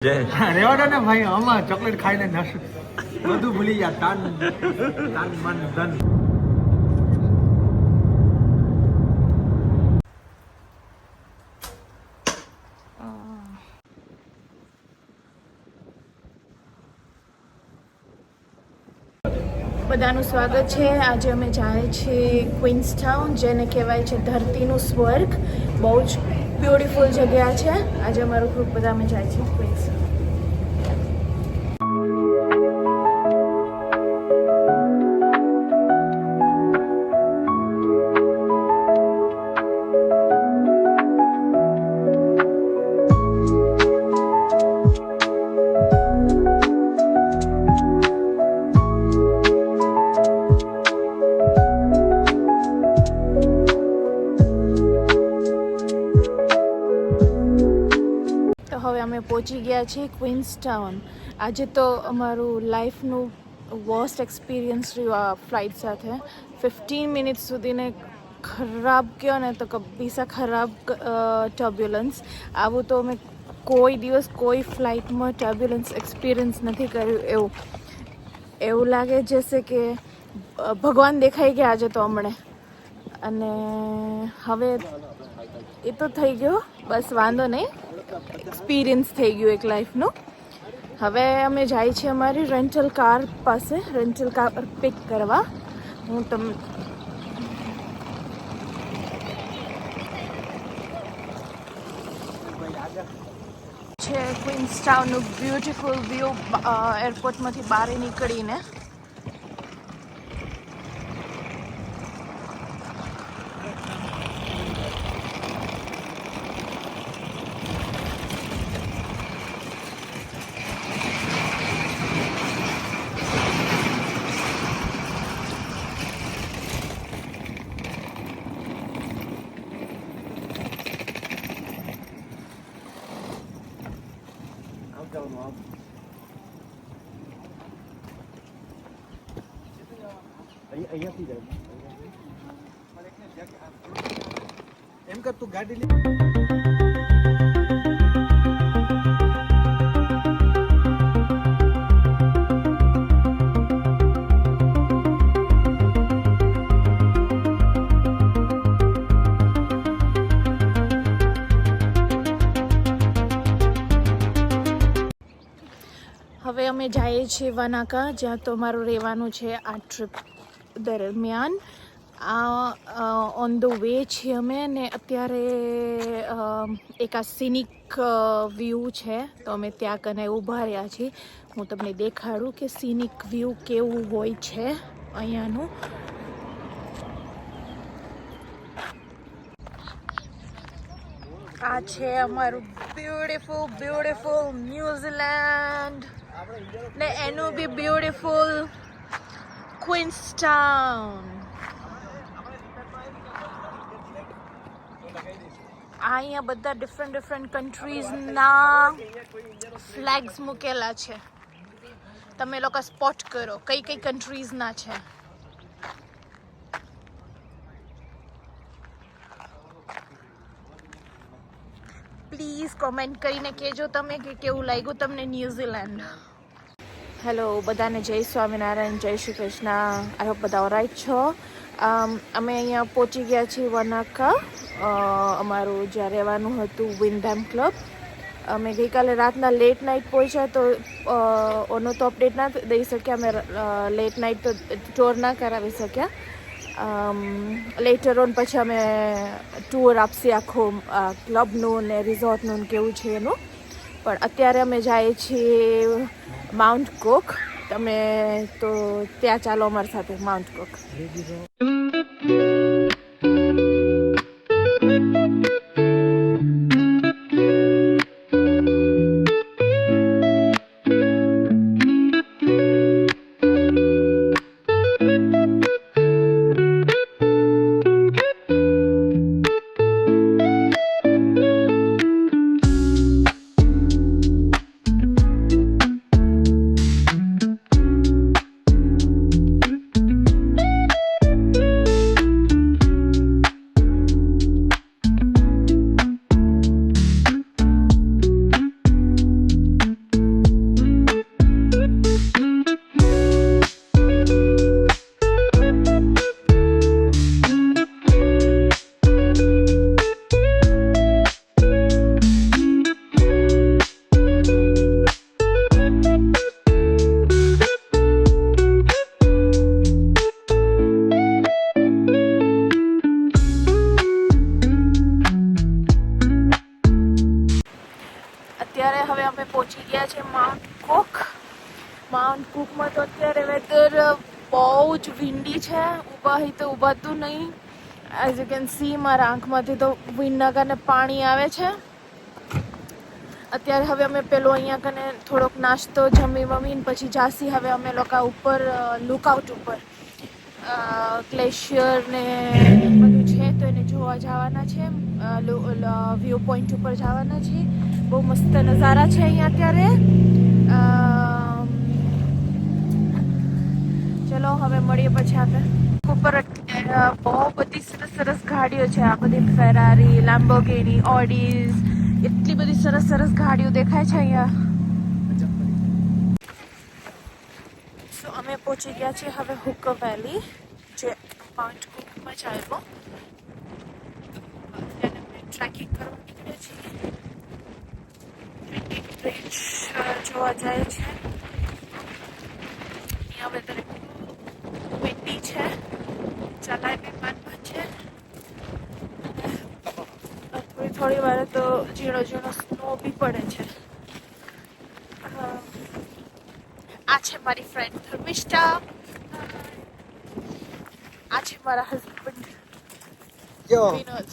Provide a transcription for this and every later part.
રેવાડો ને ભાઈ, આમાં ચોકલેટ ખાઈને બધું ભૂલી ગયા. તાન મન ધન. બધાનું સ્વાગત છે. આજે અમે જાય છીએ ક્વીન્સટાઉન, જેને કહેવાય છે ધરતીનું સ્વર્ગ. બહુ જ બ્યુટીફુલ જગ્યા છે. આજે અમારું ગ્રુપ બધા અમે જાય છીએ ક્વીન્સટાઉન. હવે અમે પહોંચી ગયા છીએ ક્વીન્સટાઉન. આજે તો અમારું લાઈફનું વર્સ્ટ એક્સપિરિયન્સ રહ્યું આ ફ્લાઇટ સાથે. 15 મિનિટ સુધીને ખરાબ કહો ને તો કબીસા ખરાબ ટર્બ્યુલન્સ. આવું તો અમે કોઈ દિવસ કોઈ ફ્લાઇટમાં ટર્બ્યુલન્સ એક્સપિરિયન્સ નથી કર્યું. એવું લાગે જશે કે ભગવાન દેખાઈ ગયા આજે તો હમણે. અને હવે એ તો થઈ ગયો, બસ વાંધો નહીં, એક્સપિરિયન્સ થઈ ગયું એક લાઈફનું. હવે અમે જાય છીએ અમારી રેન્ટલ કાર પાસે, રેન્ટલ કાર પર પિક કરવા. હું છે ક્વીન્સટાઉનનું બ્યુટીફુલ વ્યૂ એરપોર્ટમાંથી બહાર નીકળીને. એમ કર તું ગાડી લે. હવે અમે જઈએ છીએ વનાકા, જ્યાં તો અમારું રહેવાનું છે આ ટ્રીપ દરમિયાન. ઓન ધ વે છીએ અમે, ને અત્યારે એક આ સિનિક વ્યૂ છે, તો અમે ત્યાં કને ઊભા રહ્યા છીએ. હું તમને દેખાડું કે સિનિક વ્યૂ કેવું હોય છે અહીંયાનું. આ છે અમારું બ્યુટીફુલ ન્યૂઝીલેન્ડ, ને એનું બી બ્યુટીફુલ ક્વીન્સટાઉન. અહીંયા બધા ડિફરન્ટ કન્ટ્રીઝના ફ્લેગ્સ મૂકેલા છે. તમે લોકો સ્પોટ કરો કઈ કઈ કન્ટ્રીઝના છે. પ્લીઝ કોમેન્ટ કરીને કહેજો તમે કે કેવું લાગ્યું તમને ન્યૂઝીલેન્ડ. હેલો બધાને, જય સ્વામિનારાયણ, જય શ્રી કૃષ્ણ. આઈ હોપ બધા ઓલરાઈટ છો. અમે અહીંયા પહોંચી ગયા છીએ વનાકા, અમારું જ્યાં રહેવાનું હતું વિન્ડહામ ક્લબ. અમે ગઈકાલે રાતના લેટ નાઇટ પહોંચ્યા, તો ઓનો તો અપડેટ ના દઈ શક્યા. અમે લેટ નાઇટ તો ટૂર ના કરાવી શક્યા. લેટર ઓન પછી અમે ટૂર આપશે આખું ક્લબનું ને રિઝોર્ટનું કેવું છે એનું. પણ અત્યારે અમે જઈએ છીએ માઉન્ટ કોક. તમે તો ત્યાં ચાલો અમારી સાથે માઉન્ટ કોક. પહોંચી ગયા છે માઉન્ટ કુકમાં. તો અત્યારે વેધર બહુ જ વિન્ડી છે, ઊભા હોય તો ઊભાતું નહીં. એઝ યુ કેન સી મારા આંખમાંથી તો વિન્ડના કારણે પાણી આવે છે. અત્યારે હવે અમે પેલો અહીંયા કને થોડોક નાસ્તો જમી વમીને પછી જાસી હવે અમે લોકો ઉપર લુકઆઉટ ઉપર ગ્લેશિયર ને બધું છે તો એને જોવા જવાના છે. વ્યૂ પોઈન્ટ ઉપર જવાના છે. બહુ મસ્ત નજારા છે અહીંયા અત્યારે. ચલો હવે મળીએ પછી આગળ. ઉપર બહુ બધી સરસ સરસ ગાડીઓ છે. આ બધી ફેરારી, લેમ્બોર્ગિની, ઓડીઝ, એટલી બધી સરસ સરસ ગાડીઓ દેખાય છે અહીંયા. સો અમે પહોંચી ગયા છીએ હવે હુક્કા વેલી, જે માઉન્ટ કુકમાં જ આવ્યો. અત્યારે અમે ટ્રેકિંગ કરવા નીકળ્યા છીએ. બ્રિજ જોવા જાય છે. અહીંયા વેધર વિન્ડી છે, ચલાય બી માનવા છે. થોડી વાર તો ઝીણો ઝીણો સ્નો બી પડે છે. આ છે મારી ફ્રેન્ડ ધર્મિષ્ઠા. આ છે મારા husband Vinod.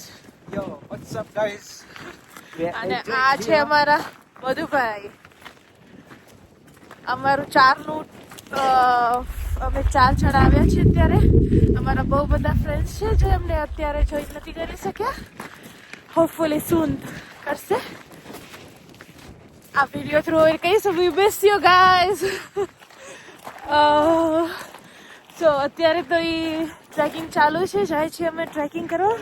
Yo, what's up guys? અને આ છે અમારા મધુભાઈ. અમારું ચારનું અમે 4 જણ આવ્યા છીએ અત્યારે. અમારા બહુ બધા ફ્રેન્ડ્સ છે જે અમને અત્યારે જોઈન નથી કરી શક્યા. હોપફુલી સૂન કરશે. આ વિડીયો થ્રુ કહીશું વી મિસ યુ ગાઈઝ. સો અત્યારે તો એ ટ્રેકિંગ ચાલુ છે, જાય છે અમે ટ્રેકિંગ કરવા.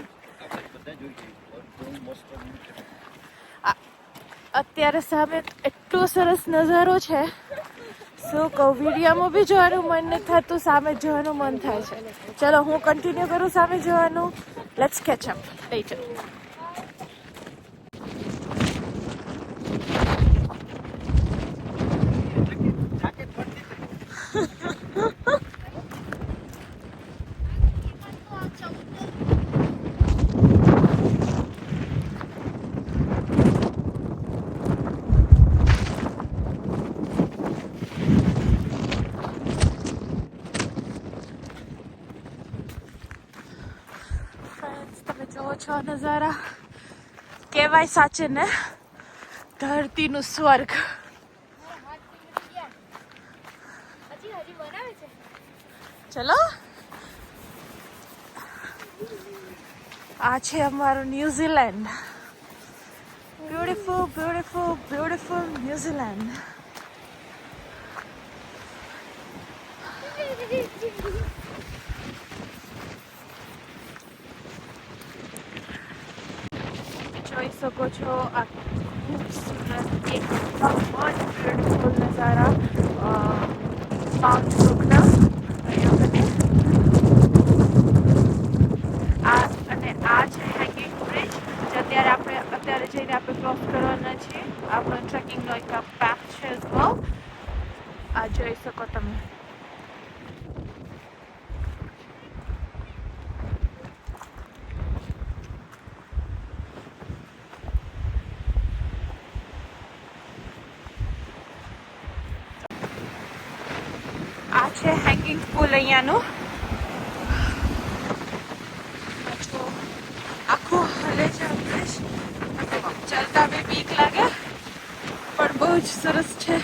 અત્યારે સામે એટલો સરસ નજારો છે, શું કહું, વિડીયોમાં બી જોવાનું મન નથી થતું, સામે જોવાનું મન થાય છે. ચલો હું કન્ટિન્યુ કરું સામે જોવાનું. Let's catch up letter. તમે જોવો છો નજારા, કહેવાય સાચે ને ધરતીનું સ્વર્ગ. ચલો આ છે અમારું New Zealand. Beautiful beautiful beautiful New Zealand. જોઈ શકો છો આ ખૂબસૂરત એકદમ બ્યુટીફુલ નજારા માઉન્ટ કુકના. આ છે હેંગિંગ બ્રિજ, જે અત્યારે જઈને આપણે ક્રોસ કરવાના છીએ. આપણો ટ્રેકિંગનો એક પેક છે. આ જોઈ શકો તમે. આ છે હેંગિંગ પુલ અહીંયાનું. આખું હલે છે બ્રિજ. ચાલતા બી બીક લાગે પણ બહુ જ સરસ છે.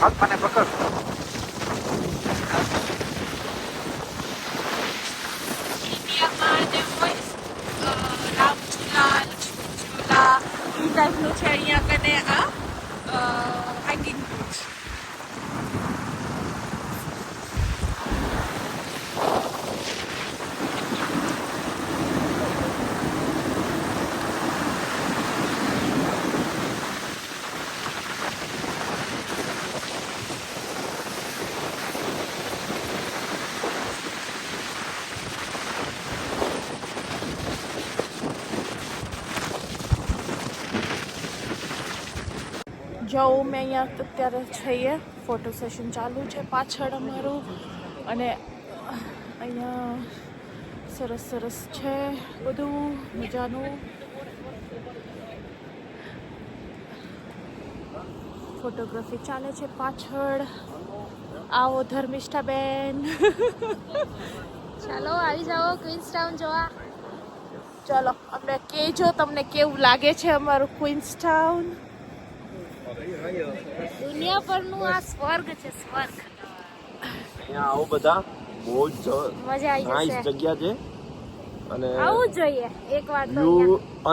હાથ મને પકડ. ઇન્ડિયામાં જે હોય રામચૂલા, લક્ષ્મણચૂલા એ ટાઈપનું છે અહીંયા કને આ હેંગિંગ બ્રિજ. જો મેં અહીંયા અત્યારે છીએ ફોટો સેશન ચાલુ છે પાછળ અમારું અને અહીંયા સરસ સરસ છે બધું મજાનું ફોટોગ્રાફી ચાલે છે પાછળ આવો ધર્મિષ્ઠાબેન ચાલો આવી જાઓ ક્વીન્સ ટાઉન જોવા. ચાલો અમને કહેજો તમને કેવું લાગે છે અમારું ક્વીન્સ ટાઉન. દુનિયા પરનું આ સ્વર્ગ છે, સ્વર્ગ. અહીંયા આવો બધા બહુ જ મજા આવી નાઇસ જશે. જગ્યા છે અને આવું જ જોઈએ એકવાર તો. વ્યૂ અહીંયા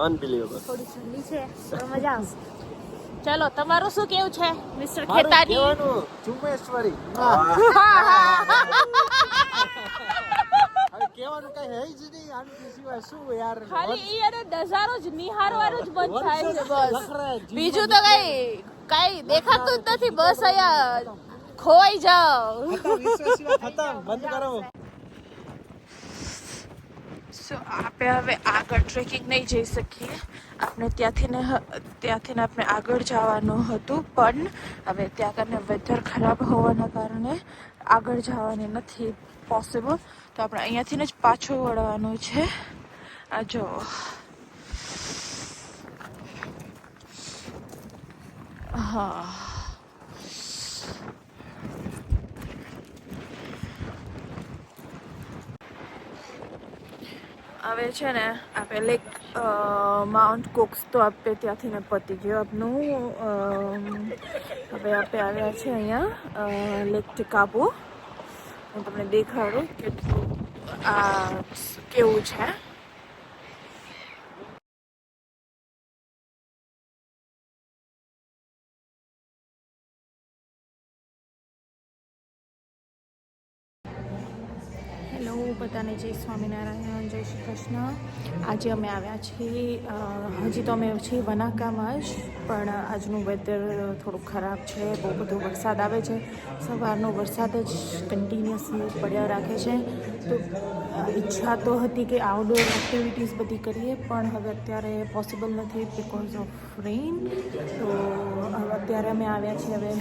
અનબિલીવેબલ થોડી ઠંડી છે તો મજા આવશે. ચાલો તમારું શું કેવું છે મિસ્ટર ખેતાની? ચુમેશ્વરી હવે કહેવાનું કઈ હે જ નહીં આનથી સિવાય શું યાર ખાલી ઈ અને નજારો જ નિહારવાનું જ મન થાય છે બસ. લખરાય જીવન બીજું તો કઈ દેખાતું જ નથી. બસ અહીંયા ખોવાઈ જાઓ. વિશ્વ સિવાય ખતમ બંધ કરો. સો આપણે હવે આગળ ટ્રેકિંગ નહીં જઈ શકીએ. આપણે ત્યાંથી આપણે આગળ જવાનું હતું પણ હવે ત્યાં કને વેધર ખરાબ હોવાના કારણે આગળ જવાની નથી પોસિબલ. તો આપણે અહીંયાથી જ પાછું વળવાનું છે. આ જો હા હવે છે ને આપણે લેક માઉન્ટ કોક્સ તો આપણે ત્યાંથી ને પતી ગયો આપનું. હવે આપણે આવ્યા છે અહીંયા લેક ટિકાપો. હું તમને દેખાડું કેટલું આ કેવું છે. હેલો બધાને જય સ્વામિનારાયણ, જય શ્રી કૃષ્ણ. આજે અમે આવ્યા છીએ હજી તો અમે છીએ વનાકામાં જ પણ આજનું વેધર થોડું ખરાબ છે. બહુ બધો વરસાદ આવે છે. સવારનો વરસાદ જ કન્ટિન્યુઅસલી પડ્યા રાખે છે. તો ઈચ્છા તો હતી કે આઉટડોર એક્ટિવિટીઝ બધી કરીએ પણ હવે અત્યારે પોસિબલ નથી બિકોઝ ઓફ રેઇન. તો અત્યારે અમે આવ્યા છીએ હવે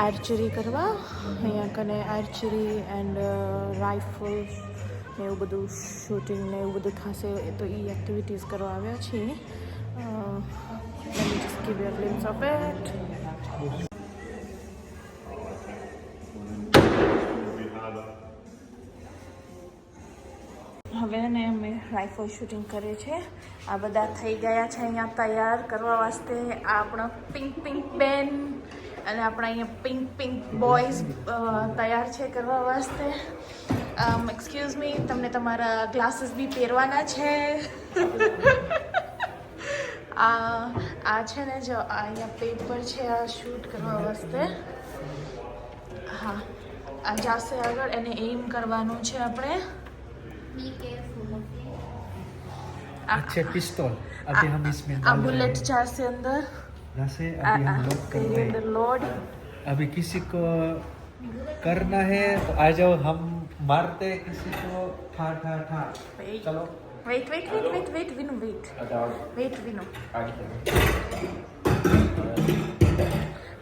આર્ચરી કરવા. અહીંયા કને આર્ચરી એન્ડ રાઇફલ ને એવું બધું શૂટિંગ ને એવું બધું થશે તો એ એક્ટિવિટીઝ કરવા આવ્યા છીએ. Just give you a glimpse of it. હવે ને અમે રાઇફલ શૂટિંગ કરીએ છીએ. આ બધા થઈ ગયા છે અહીંયા તૈયાર કરવા વાસ્તે. આ આપણા પિંક પિંક બેન અને આપણા અહીંયા પિંક પિંક બોયઝ તૈયાર છે કરવા વાસ્તે. એક્સક્યુઝ મી, તમને તમારા ગ્લાસીસ બી પહેરવાના છે. આ છે ને જો અહીંયા પેપર છે આ શૂટ કરવા વાસ્તે. હા આ જાશે આગળ એને એમ કરવાનું છે આપણે. अच्छे पिस्तौल अभी हम इसमें આ બુલેટ જાશે અંદર. जैसे अभी हम लोड कर रहे અંદર हैं. લોડ. अभी किसी को करना है तो आ जाओ, हम मारते हैं किसी को ठा ठा ठा. चलो વેઇટ વિનુ વેઇટ વિનુ.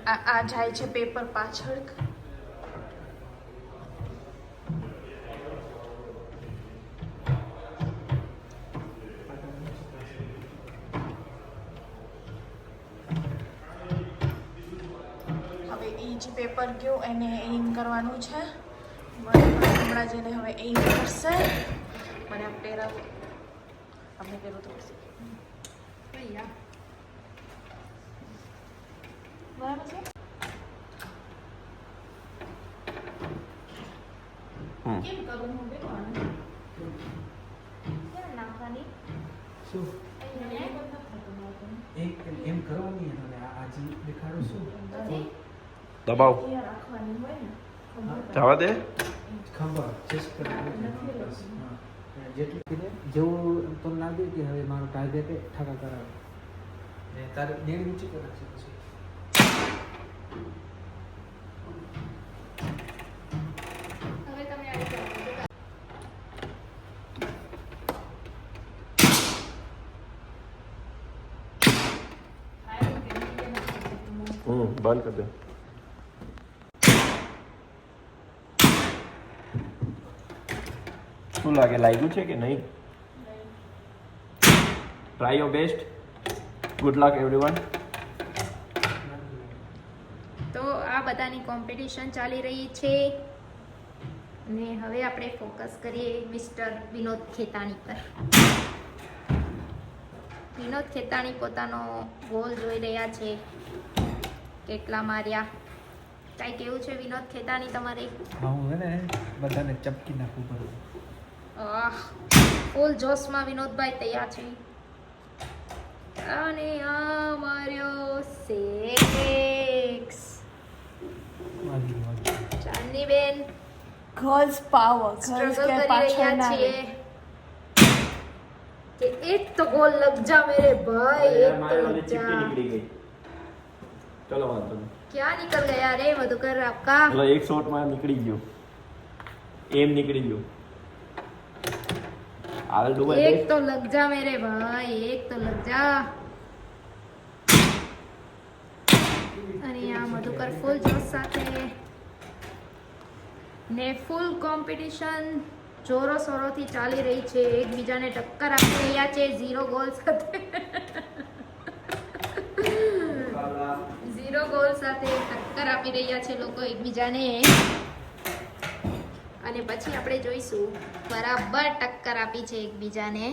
આ જાય છે પેપર પાછળ. હવે એ જે પેપર ગયો એને એમ કરવાનું છે. હમણાં જઈને હવે એમ કરશે. મને આ પહેરાવ આપણે પહેરવું તો પડશે. બરાબર છે. કેમ કરું હું બેવાનું કેમ નાખવાની શું એક એમ કરવાની હવે આજે દેખાડો શું દબાવ અહીંયા રાખવાની હોય ને જવા દે. ખબર ચેસ્ટ પર જેટલું જેવું તમને લાગે કે હવે મારું ટાર્ગેટ ઠાકા કરાવે ને તારે નેડી ઊંચી કરે છે પછી હવે તમે આવી જાઓ. બંધ કરી દો. શું લાગે, લાગ્યું છે કે નહીં? Try your best. Good luck everyone. તો આ બધાની કોમ્પિટિશન ચાલી રહી છે અને હવે આપણે ફોકસ કરીએ મિસ્ટર વિનોદ ખેતાણી પર. વિનોદ ખેતાણી પોતાનો ગોલ જોઈ રહ્યા છે, કેટલા માર્યા. કાંઈ કેવું છે વિનોદ ખેતાણી તમારે? હા, હું હે ને બધાને ચપકી નાખું પડું. ફૂલ જોશમાં વિનોદભાઈ તૈયાર છે. અને આ માર્યો 6. ચાંદની બેન ગર્લ્સ પાવર, ગર્લ્સ સ્ટ્રગલ કે કરી પાછળ રહ્યા ના છીએ કે એક તો ગોલ લગ જા મેરે ભાઈ, એક તો લગ જા. નીકળી ગઈ. ચલો વાંધો નહીં. ક્યાં નિકલ ગયા રે મધુકર આપકા? ચલો એક શોટમાં નીકળી ગયો. એમ નીકળી ગયો. I'll do my એક best. તો લગ જા મેરે ભાઈ, એક તો લગ જા. અને આ મધુકર ફૂલ જોશ સાથે ને ફૂલ કોમ્પિટિશન જોરો શોરોથી ચાલી રહી છે. એકબીજાને ટક્કર આપી રહ્યા છે 0 ગોલ સાથે. 0 ગોલ સાથે ટક્કર આપી રહ્યા છે લોકો એકબીજાને. અને પછી આપણે જોઈશું બરાબર ટક્કર આપી છે એકબીજાને.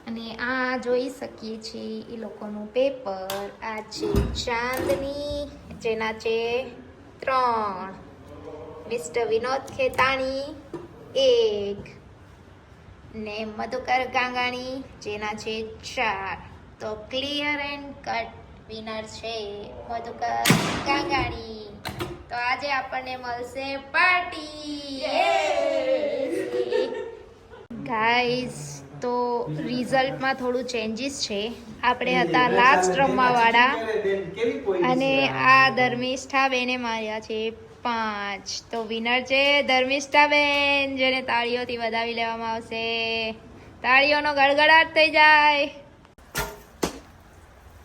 અને આ જોઈ શકીએ છીએ એ લોકોનું પેપર. આ છે ચાંદની, જેના છે 3, મિસ્ટર વિનોદ ખેતાણી 1 ને મધુકર ગાંગાણી જેના છે 4. તો ક્લિયર એન્ડ કટ વિનર છે મધુકર ગાંગાણી. તો આજે આપણને મળશે પાર્ટી. ગાઈઝ, તો રિઝલ્ટમાં થોડું ચેન્જીસ છે. આપણે હતા લાસ્ટ રમવાવાળા અને આ ધર્મિષ્ઠા બેને માર્યા છે 5. તો વિનર છે ધર્મિષ્ઠા બેન, જેને તાળીઓથી વધાવી લેવામાં આવશે. તાળીઓનો ગડગડાટ થઈ જાય.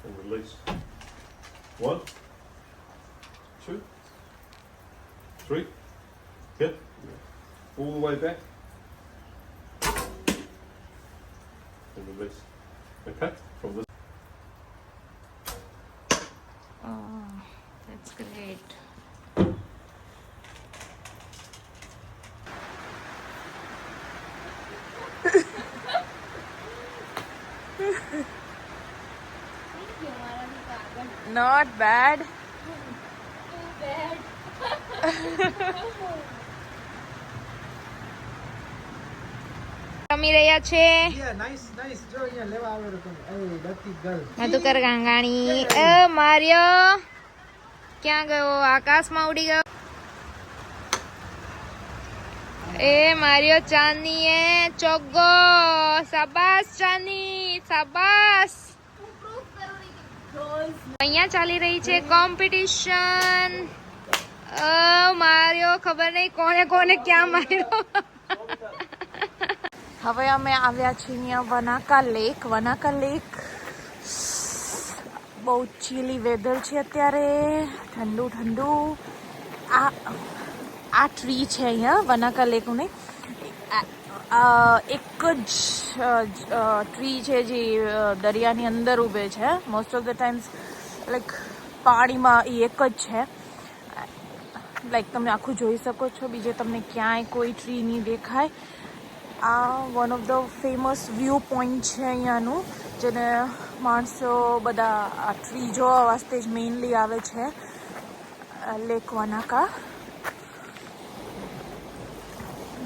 And release. 1, 2, 3. Hit. All the way back. And release. Okay. From this. Oh, that's great. Not bad. રમી રહ્યા છે નાઈસ નાઈસ. જો અહીંયા લેવા આવેલો તમે. એ ડતી ગર્લ. મધુકર ગાંગાણી. માર્યો. ક્યાં ગયો? આકાશમાં ઉડી ગયો. એ માર્યો ચાંદનીએ ચોગ્ગો. શાબાશ ચાંદની, શાબાશ. અહીંયા ચાલી રહી છે કોમ્પિટિશન. માર્યો, ખબર નહીં કોને કોને ક્યાં માર્યો. હવે અમે આવ્યા છીએ અહીંયા વનાકા લેક. વનાકા લેક બહુ ચીલી વેધર છે અત્યારે, ઠંડુ ઠંડુ. આ ટ્રી છે અહીંયા વનાકા લેકનું. એક જ ટ્રી છે જે દરિયાની અંદર ઊભે છે. Most of the times like પાણીમાં એ એક જ છે. લાઈક તમે આખું જોઈ શકો છો, બીજે તમને ક્યાંય કોઈ ટ્રી નહીં દેખાય. આ one of the famous view point છે અહીંયાનું, જેને માણસો બધા આ ટ્રી જોવા વાસ્તે જ મેઇનલી આવે છે. લેક વનાકા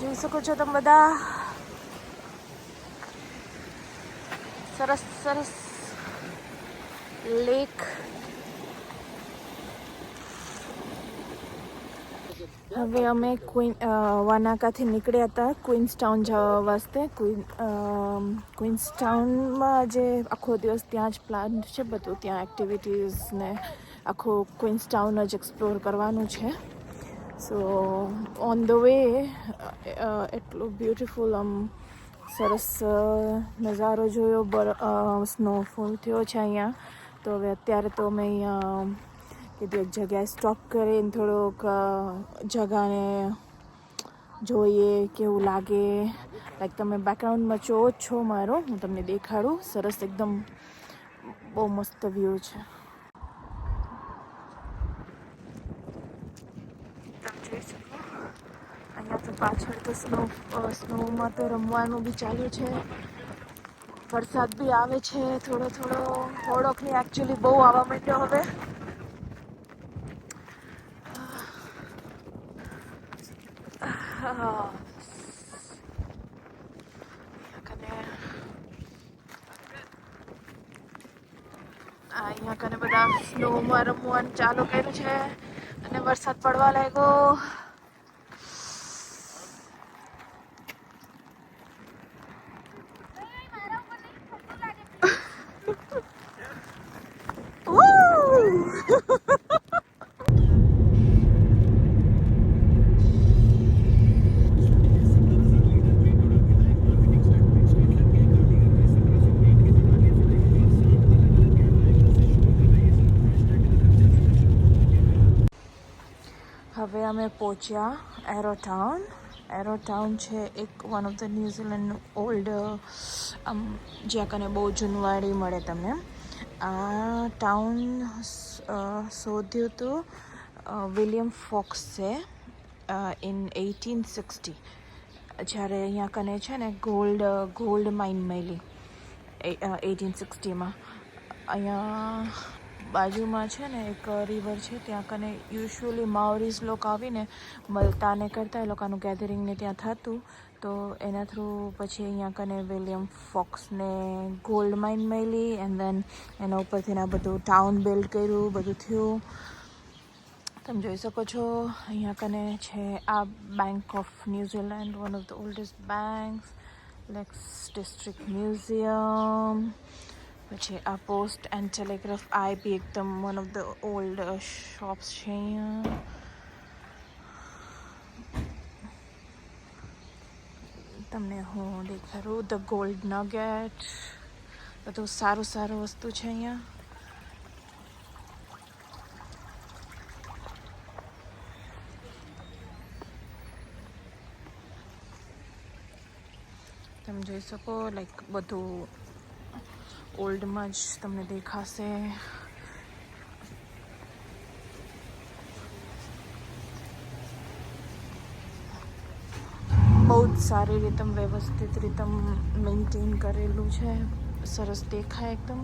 જોઈ શકો છો તમે બધા. સરસ સરસ લેક. હવે અમે વાનાકાથી નીકળ્યા હતા ક્વીન્સટાઉન જવા વાસ્તે. ક્વીન્સટાઉનમાં જે આખો દિવસ ત્યાં જ પ્લાન છે બધું, ત્યાં એક્ટિવિટીઝ ને આખું ક્વીન્સટાઉન જ એક્સપ્લોર કરવાનું છે. સો ઓન ધ વે એટલું બ્યુટિફુલ સરસ નજારો જોયો. સ્નોફોલ થયો છે અહીંયા. તો હવે અત્યારે તો અમે અહીંયા કીધું એક જગ્યાએ સ્ટોપ કરીને થોડોક જગાને જોઈએ કેવું લાગે. લાઈક તમે બેકગ્રાઉન્ડમાં જો છો મારો, હું તમને દેખાડું. સરસ એકદમ બહુ મસ્ત વ્યૂ છે. તમે જોઈ શકો અહીંયા તો પાછળ તો સ્નોમાં તો રમવાનું બી ચાલુ છે. વરસાદ બી આવે છે થોડોક નહીં, એકચ્યુઅલી બહુ આવવા માંડ્યો હવે. અહીંયા કને બધા સ્નોમાં રમવાનું ચાલુ કર્યું છે અને વરસાદ પડવા લાગ્યો. હવે અમે પહોંચ્યા એરોટાઉન. એરોટાઉન છે એક વન ઓફ ધ ન્યૂઝીલેન્ડનું ઓલ્ડ જ્યાં કને બહુ જૂનવાડી મળે તમને. આ ટાઉન શોધ્યું હતું વિલિયમ ફોક્સે ઇન 1860, જ્યારે અહીંયા કને છે ને ગોલ્ડ માઇન મળી 1860માં. અહીંયા બાજુમાં છે ને એક રિવર છે, ત્યાં કને યુઝ્યુઅલી માઓરીઝ લોકો આવીને મળતા ને કરતા, એ લોકોનું ગેધરિંગને ત્યાં થતું. તો એના થ્રુ પછી અહીંયા કને વિલિયમ ફોક્સને ગોલ્ડ માઇન મળી એન્ડ દેન એના ઉપરથી આ બધું ટાઉન બિલ્ડ કર્યું, બધું થયું. તમે જોઈ શકો છો અહીંયા કને છે આ bank of New Zealand, one of the oldest banks, Lakes District Museum. પછી આ પોસ્ટ એન્ડ ટેલિગ્રાફ આ બી એકદમ one of the old shops છે અહીંયા. તમને હું દેખાડું ધ ગોલ્ડ નગેટ, બધું સારું વસ્તુ છે અહીંયા. તમે જોઈ શકો લાઈક બધું ઓલ્ડમાં જ તમને દેખાશે. બહુ જ સારી રીતે વ્યવસ્થિત રીતે મેન્ટેન કરેલું છે, સરસ દેખાય એકદમ.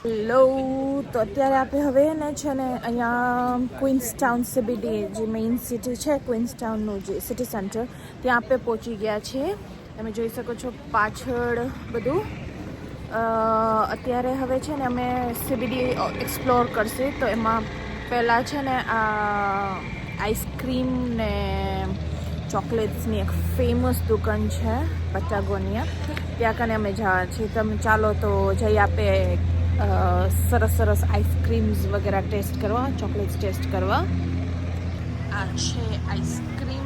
હેલો, તો અત્યારે આપણે હવે ને છે ને અહીંયા ક્વીન્સટાઉન CBD જે મેઇન સિટી છે, ક્વીન્સટાઉનનું જે સિટી સેન્ટર, ત્યાં આપણે પહોંચી ગયા છીએ. તમે જોઈ શકો છો પાછળ બધું. અત્યારે હવે છે ને અમે CBD એક્સપ્લોર કરશે. તો એમાં પહેલાં છે ને આ આઈસ્ક્રીમ ને ચોકલેટ્સની એક ફેમસ દુકાન છે પટાગોનિયા, ત્યાં કને અમે જવા છીએ. તમે ચાલો તો જઈ આપે સરસ સરસ આઈસ્ક્રીમ્સ વગેરે ટેસ્ટ કરવા, ચોકલેટ્સ ટેસ્ટ કરવા. આ છે ice cream.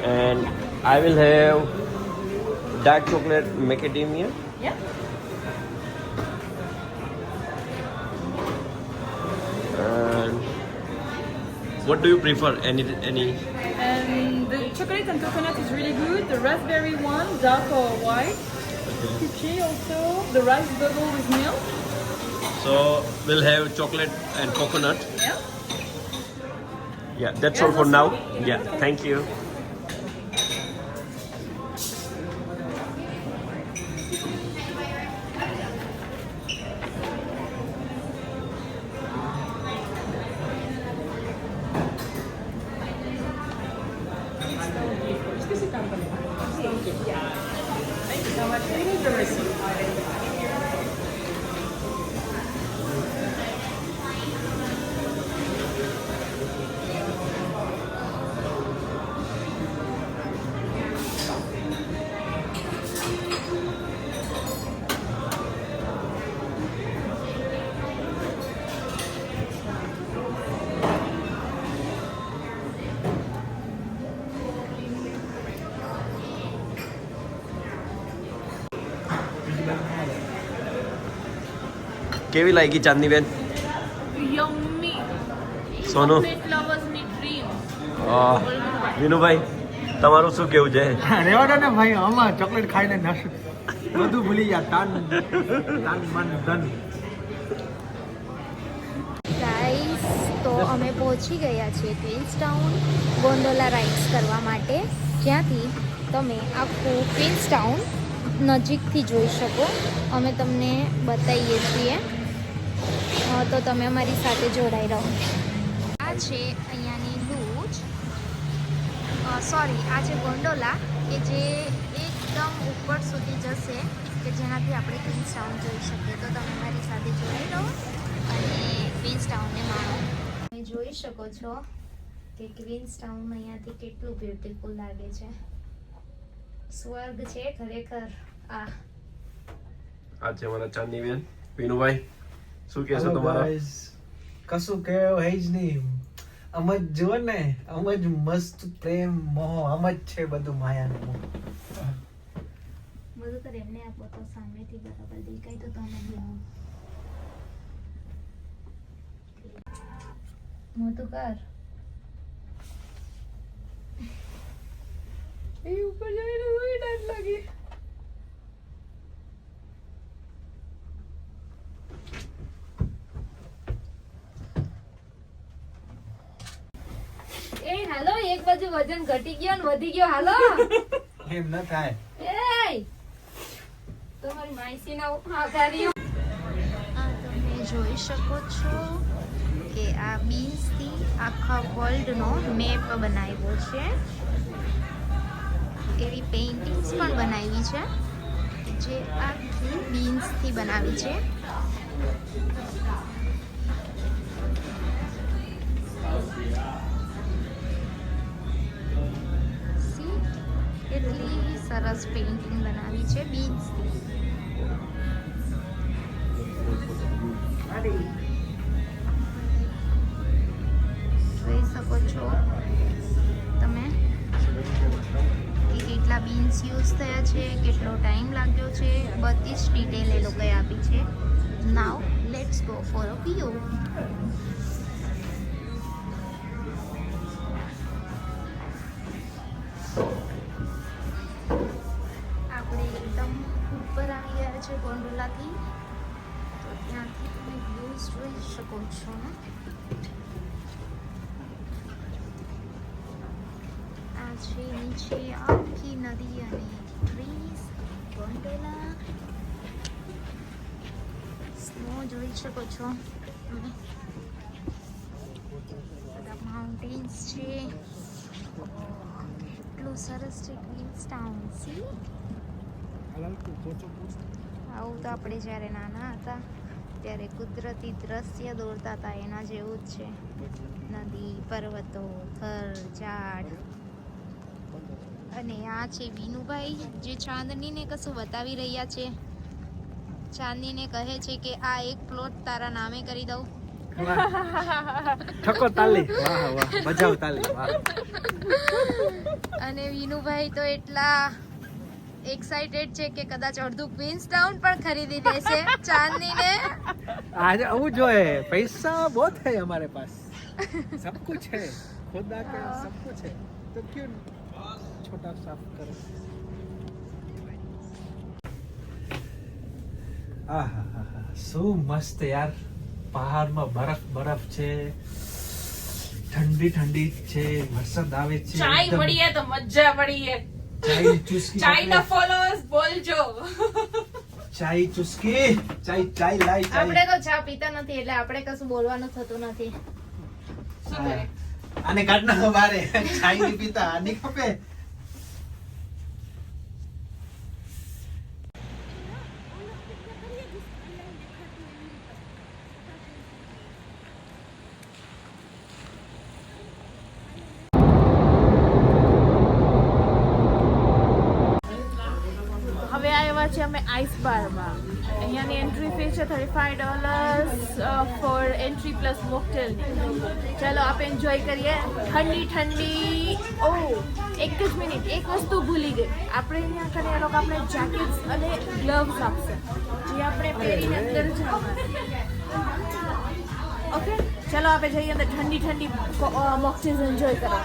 And I will have dark chocolate macadamia. Yeah. And what do you prefer? Any? And the chocolate and coconut is really good. The raspberry one, dark or white. Peachy also. The rice bubble with milk. So we'll have chocolate and coconut. Yeah. Yeah, that's all for now. Yeah, thank you. કેવી લાગી ચાંદની બેન? Yummy. સોનું લવર્સની dream. Vinubhai તમારું શું કેવું છે? રેવા દે ને ભાઈ, આમાં ચોકલેટ ખાઈને નશ બધું ભૂલી ગયા. તાન મન ધન. ગાઈસ, તો અમે પહોંચી ગયા છીએ ક્વીન્સટાઉન ગોંડોલા રાઇડ્સ કરવા માટે, જ્યાંથી તમે આખું ક્વીન્સટાઉન નજીકથી જોઈ શકો. અમે તમને બતાવીએ છીએ, તો તમે અમારી સાથે જોડાઈ રહો. આ છે અહીંયાની લૂજ, સોરી આ છે ગોંડોલા, કે જે એકદમ ઉપર સુધી જશે, કે જેનાથી આપણે ક્વીન્સટાઉન જોઈ શકીએ. તો તમે અમારી સાથે જોડાઈ રહો અને ક્વીન્સટાઉનને માણો. તમે જોઈ શકો છો કે ક્વીન્સટાઉન અહીંયાથી કેટલું બ્યુટીફુલ લાગે છે. સ્વર્ગ છે ખરેખર. આ છે મારા ચાંદની બેન. વિનુભાઈ શું કહેશો તમારા? કશું કહેવું હે જ નહીં. આમ જ જુઓ ને, આમ જ મસ્ત પ્રેમ મોહ, આમ જ છે બધું માયાનું મોહ. બધું તો એમને આપો તો સામેથી બરાબર દેખાય તો તમે આવો. મોટું કર. એ ઉપર જઈને જોઈ ડાટ લાગી. એ હાલો, એક બાજુ વજન ઘટી ગયો ને વધી ગયો. હાલો એમ ન થાય. એ તમારી માઈસીના આભારી. આ તમે જોઈ શકો છો કે આ બીન્સથી આખા વર્લ્ડનો મેપ બનાવ્યો છે. એવી પેઇન્ટિંગ્સ પણ બનાવી છે જે આખી બીન્સથી બનાવી છે. કેટલી સરસ પેઇન્ટિંગ બનાવી છે બીન્સથી. જોઈ શકો છો તમે કે કેટલા બીન્સ યુઝ થયા છે, કેટલો ટાઈમ લાગ્યો છે, બધી જ ડિટેલ એ લોકોએ આપી છે. નાવ let's go for a view. આપણે એકદમ ઉપર આવી ગયા છે ગોંડોલાથી, તો ત્યાંથી તમે વ્યૂઝ જોઈ શકો છો. આ છે નીચે આખી નદી અને ટ્રીઝ. ગોંડોલા સ્નો જોઈ શકો છો તમે. બધા માઉન્ટેન્સ છે. એટલું સરસ છે ક્વીન્સ ટાઉન. સી આવું તો આપણે જ્યારે નાના હતા ત્યારે કુદરતી દ્રશ્ય દોરતા હતા એના જેવું જ છે. નદી, પર્વતો, ઘર, ઝાડ. અને આ છે વિનુભાઈ જે ચાંદનીને કશું બતાવી રહ્યા છે. ચાંદનીને કહે છે કે આ એક પ્લોટ તારા નામે કરી દઉં. ઠકો તાલી, વાહ વાહ, બજાવ તાલી, વાહ. અને વિનુભાઈ તો એટલા એક્સાઇટેડ છે કે કદાચ અડધું ક્વીન્સ ટાઉન પણ ખરીદી લેશે ચાંદનીને. आज वो जो है पैसा बहुत है हमारे पास, सब कुछ है, खुदा के सब कुछ है, तो क्यों छोटा साफ करो. આહા, શું મસ્ત યાર. પહાડમાં બરફ બરફ છે, ઠંડી ઠંડી છે, વરસાદ આવે છે. ચાય એકદમ મળીએ તો મજા પડીએ. ચાયની ચુસ્કી ચાય ના પકડે. ફોલોઅર્સ બોલજો. ચાય ચુસ્કી, ચાય લાઈ ચાય. આપણે તો ચા પીતા નથી એટલે આપણે કશું બોલવાનું થતું નથી. શું કરે? આને કાઢ નાખો બારે. ચાય ની પીતા આની ખપે. હવે આવ્યા છે અમે આઈસ બારમાં. અહીંયાની એન્ટ્રી ફી છે $35 ફોર એન્ટ્રી પ્લસ મોકટેલની. ચાલો આપણે એન્જોય કરીએ. ઠંડી ઠંડી. ઓ એક જ મિનિટ, એક વસ્તુ ભૂલી ગઈ. આપણે અહીંયા કને એ લોકો આપણે જેકેટ્સ અને ગ્લવ્સ આપશે જે આપણે પહેરીને અંદર જવાનું. ઓકે ચાલો આપણે જઈએ અંદર ઠંડી ઠંડી મોકટેલ્સ એન્જોય કરવા.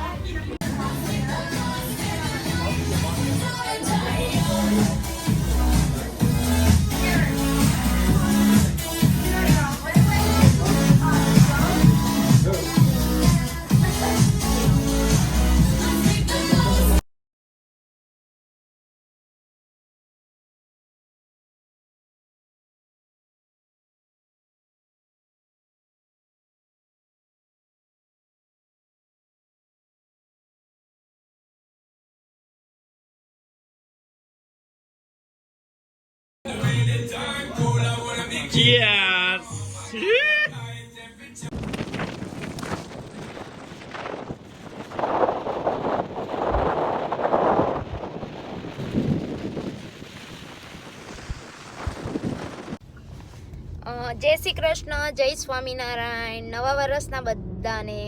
જય શ્રી કૃષ્ણ, જય સ્વામિનારાયણ. નવા વર્ષના બધાને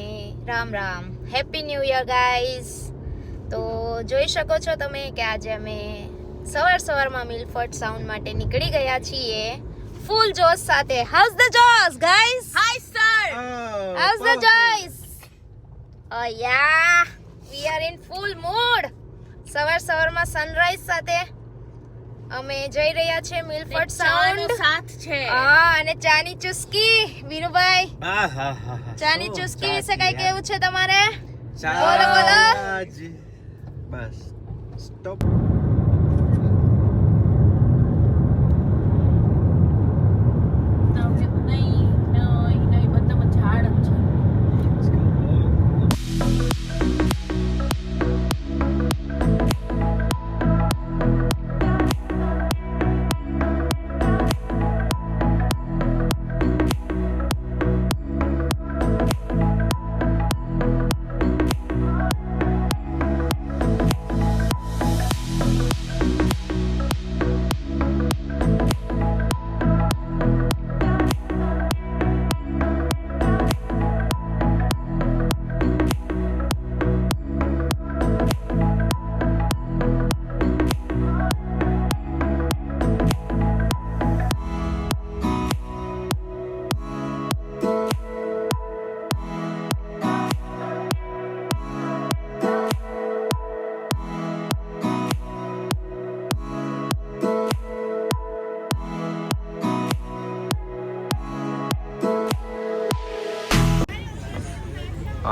Ram Ram. Happy new year guys. તો જોઈ શકો છો તમે કે આજે અમે સવારમાં મિલફર્ડ સાઉન્ડ માટે નીકળી ગયા છીએ ફૂલ જોશ સાથે. હાઉસ ધ જોશ guys? Hi sir, how's the જોશ? Oh yeah, we are in full mood. સવારમાં સનરાઈઝ સાથે અમે જઈ રહ્યા છે મિલફર્ડ સાઉન્ડ. સાથ છે. હા, અને ચાની ચુસ્કી. વીરુભાઈ, આહા, ચાની ચુસ્કી વિશે કઈ કેવું છે તમારે? ચા બોલો, બોલો. Bus stop. નહીં બધામાં ઝાડ જ છે.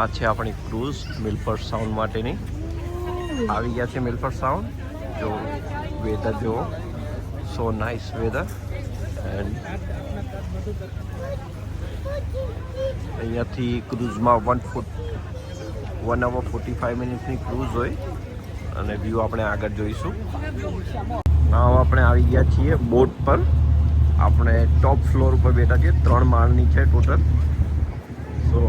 આ છે આપણી ક્રૂઝ મિલફર્ડ સાઉન્ડ માટેની. આવી ગયા છે મિલફર્ડ સાઉન્ડ. જો વેધર જુઓ, સો નાઇસ વેધર. એન્ડ અહીંયાથી ક્રૂઝમાં 1 hour 45 મિનિટની ક્રૂઝ હોય અને વ્યૂ આપણે આગળ જોઈશું. now આપણે આવી ગયા છીએ બોટ પર. આપણે ટોપ ફ્લોર ઉપર બેઠા છીએ. 3 માળની છે ટોટલ. સો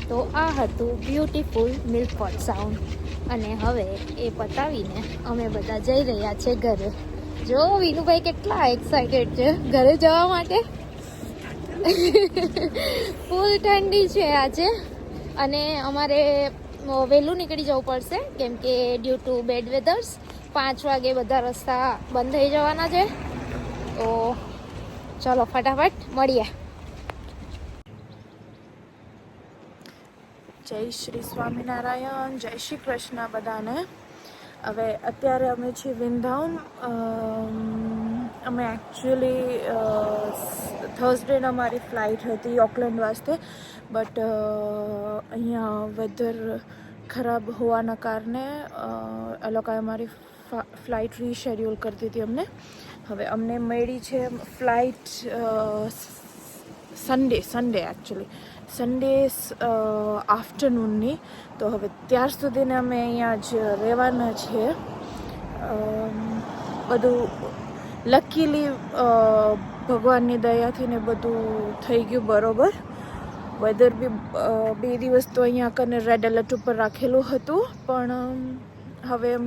તો આ હતું બ્યુટીફુલ મિલફર્ડ સાઉન્ડ. અને હવે એ પતાવીને અમે બધા જઈ રહ્યા છે ઘરે. જો વિનુભાઈ કેટલા એક્સાઇટેડ છે ઘરે જવા માટે. ફૂલ ઠંડી છે આજે અને અમારે વહેલું નીકળી જવું પડશે કેમ કે ડ્યુ ટુ બેડ વેધર્સ 5 વાગે બધા રસ્તા બંધ થઈ જવાના છે. તો ચલો ફટાફટ મળીએ. જય શ્રી સ્વામિનારાયણ, જય શ્રી કૃષ્ણ બધાને. હવે અત્યારે અમે છીએ વૃંદાવન. અમે એકચ્યુઅલી થર્સડેના અમારી ફ્લાઇટ હતી ઓકલેન્ડ વાસ્તે, બટ અહીંયા વેધર ખરાબ હોવાના કારણે એ લોકોએ અમારી ફ્લાઇટ રીશેડ્યુલ કરી દીધી અમને. હવે અમને મળી છે ફ્લાઇટ સન્ડે એકચ્યુઅલી સન્ડે આફ્ટરનૂનની. તો હવે ત્યાર સુધીને અમે અહીંયા જ રહેવાના છીએ. બધું લકીલી ભગવાનની દયાથી ને બધું થઈ ગયું બરોબર. વેધર બી 2 દિવસ તો અહીંયા કને રેડ એલર્ટ ઉપર રાખેલું હતું, પણ હવે એમ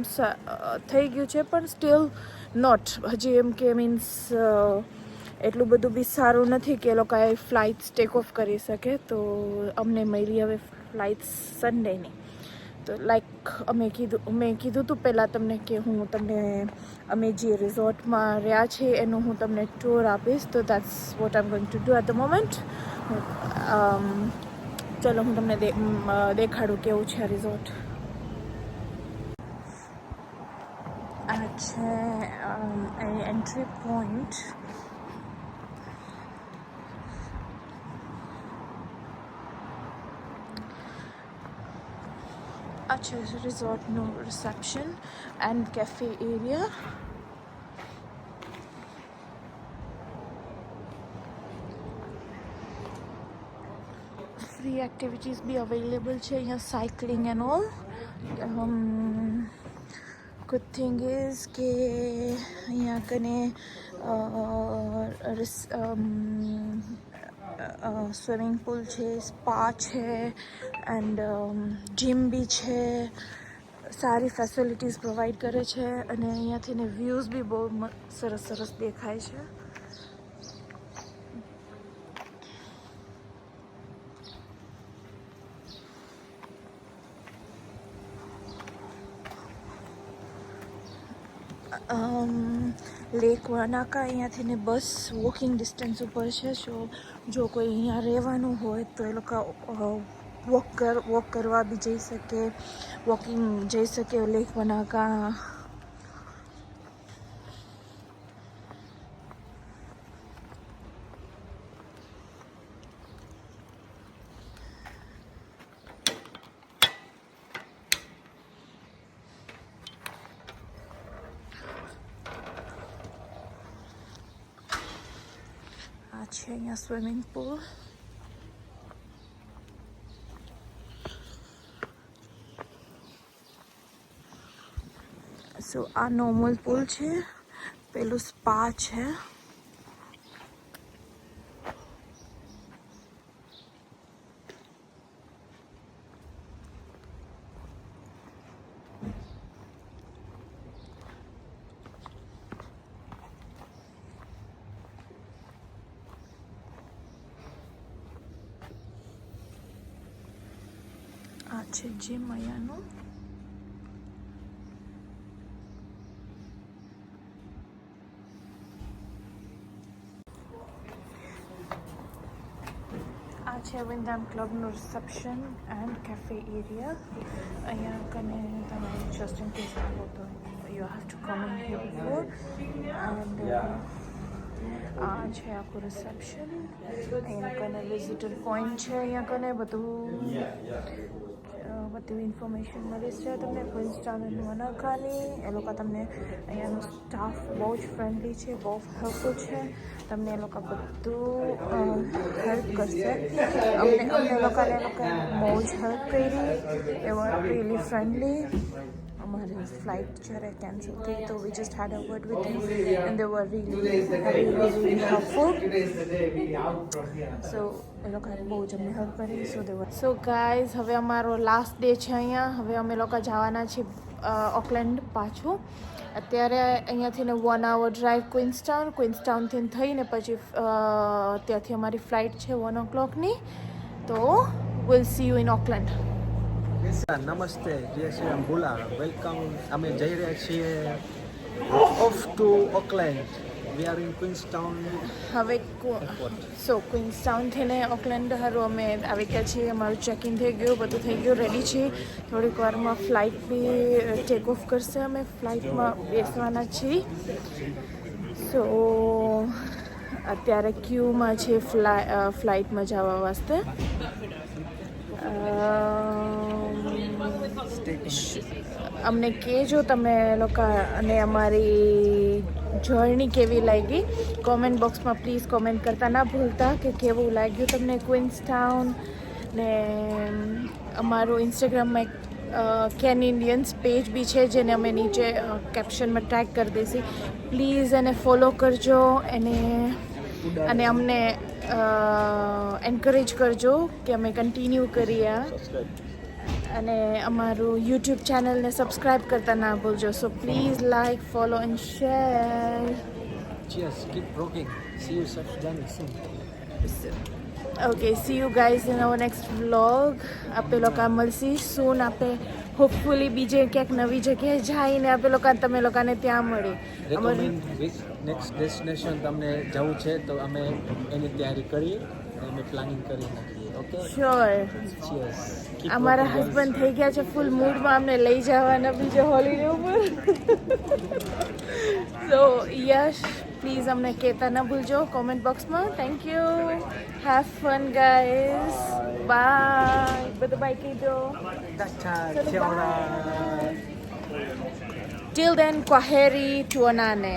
થઈ ગયું છે, પણ સ્ટીલ નોટ. હજી એમ કે મીન્સ એટલું બધું બી સારું નથી કે એ લોકોએ ફ્લાઇટ્સ ટેક ઓફ કરી શકે. તો અમને મળી હવે ફ્લાઇટ સન્ડેની. તો લાઈક મેં કીધું હતું પહેલાં તમને કે હું તમને અમે જે રિઝોર્ટમાં રહ્યા છીએ એનું હું તમને ટૂર આપીશ. તો that's what I am going to do at the moment. ચલો હું તમને દેખાડું કેવું છે આ રિઝોર્ટ. આ છે એન્ટ્રી પોઈન્ટ. આ છે રિઝોર્ટનું reception and cafe area. Free activities be available છે અહીંયા, cycling and all. Good thing is કે અહીંયા કને સ્વિમિંગ પુલ છે, સ્પા છે એન્ડ જીમ બી છે. સારી ફેસિલિટીઝ પ્રોવાઈડ કરે છે અને અહીંયાથી ને વ્યૂઝ બી બહુ સરસ સરસ દેખાય છે. લેક વનાકા અહીંયાથી ને બસ વોકિંગ ડિસ્ટન્સ ઉપર છે. જો કોઈ અહીંયા રહેવાનું હોય તો એ લોકો વોક કરવા બી જઈ શકે, વોકિંગ જઈ શકે લેક વનાકા. છે અહીંયા સ્વિમિંગ પુલ. સો આ નોર્મલ પુલ છે, પેલું સ્પા છે. આ છે જીમ અહીંયાનું. આ છે વિન્ધામ ક્લબનું રિસેપ્શન એન્ડ કેફે એરિયા. અહીંયા કને તમે જસ્ટ ઇન કેસ આવો તો you have to come in here before. And આ છે આખું રિસેપ્શન. અહીંયા કને વિઝિટર પોઈન્ટ છે. અહીંયા કને બધી ઇન્ફોર્મેશન મળી છે તમને ક્વીન્સટાઉન અને વનાખાની. એ લોકો તમને અહીંયાનો સ્ટાફ બહુ જ ફ્રેન્ડલી છે, બહુ હેલ્પફુલ છે. તમને એ લોકો બધું હેલ્પ કરશે. અમને લોકોને બહુ જ હેલ્પ કરી. એ વર રિયલી ફ્રેન્ડલી. અમારી ફ્લાઇટ જ્યારે કેન્સલ થઈ તો we just had a word with them and they were really helpful. So એ લોકોએ બહુ જ અમને હેલ્પ કરી. સો ગાઈઝ, હવે અમારો લાસ્ટ ડે છે અહીંયા. હવે અમે લોકો જવાના છીએ ઓકલેન્ડ પાછું. અત્યારે અહીંયાથી 1 hour ડ્રાઈવ ક્વીન્સટાઉનથી થઈને પછી ત્યાંથી અમારી ફ્લાઇટ છે 1 o'clockની. તો will see you in Oakland. નમસ્તે, જય શ્રી રામ, ભૂલા, વેલકમ. અમે જઈ રહ્યા છીએ off to Auckland. We are in Queenstown. હવે ક્વીન્સટાઉનથી ને ઓકલેન્ડ હારું અમે આવી ગયા છીએ. અમારું ચેકિંગ થઈ ગયું, બધું થઈ ગયું, રેડી છીએ. થોડીક વારમાં ફ્લાઇટ બી ટેક ઓફ કરશે. અમે ફ્લાઇટમાં બેસવાના છીએ. સો અત્યારે ક્યુમાં છે ફ્લાઇટમાં જવા વાસ્તે. અમને કહેજો તમે લોકો અને અમારી જર્ની કેવી લાગી. કોમેન્ટ બોક્સમાં પ્લીઝ કોમેન્ટ કરતા ના ભૂલતા કે કેવું લાગ્યું તમને ક્વીન્સટાઉન. ને અમારું ઇન્સ્ટાગ્રામમાં એક કેન ઇન્ડિયન્સ પેજ બી છે જેને અમે નીચે કેપ્શનમાં ટેગ કરી દઈશી. પ્લીઝ એને ફોલો કરજો અને અમને એન્કરેજ કરજો કે અમે કન્ટિન્યુ કરીએ. અને અમારું યુટ્યુબ ચેનલને સબસ્ક્રાઈબ કરતા ના ભૂલજો. So please like, follow and share. Cheers, keep rocking. See you soon. Okay, see you guys in our next vlog. આપે લોકો મળશી સૂન. આપે હોપફુલી બીજે ક્યાંક નવી જગ્યાએ જઈને આપે લોકો તમે લોકોને ત્યાં મળે. નેક્સ્ટ ડેસ્ટિનેશન તમને જવું છે તો અમે એની તૈયારી કરીએ, અમે પ્લાનિંગ કરી નાખીએ. Okay, sure. ચીયર્સ. અમારા હસબન્ડ થઈ ગયા છે ફૂલ મૂડમાં અમને લઈ જવાના બીજો હોલિડે ઉપર. સો યશ, પ્લીઝ અમને કહેતા ના ભૂલજો કોમેન્ટ બોક્સમાં. Thank you. Have fun guys. Bye. બધું બાય કીધો. Till then, kwaheri tuonane.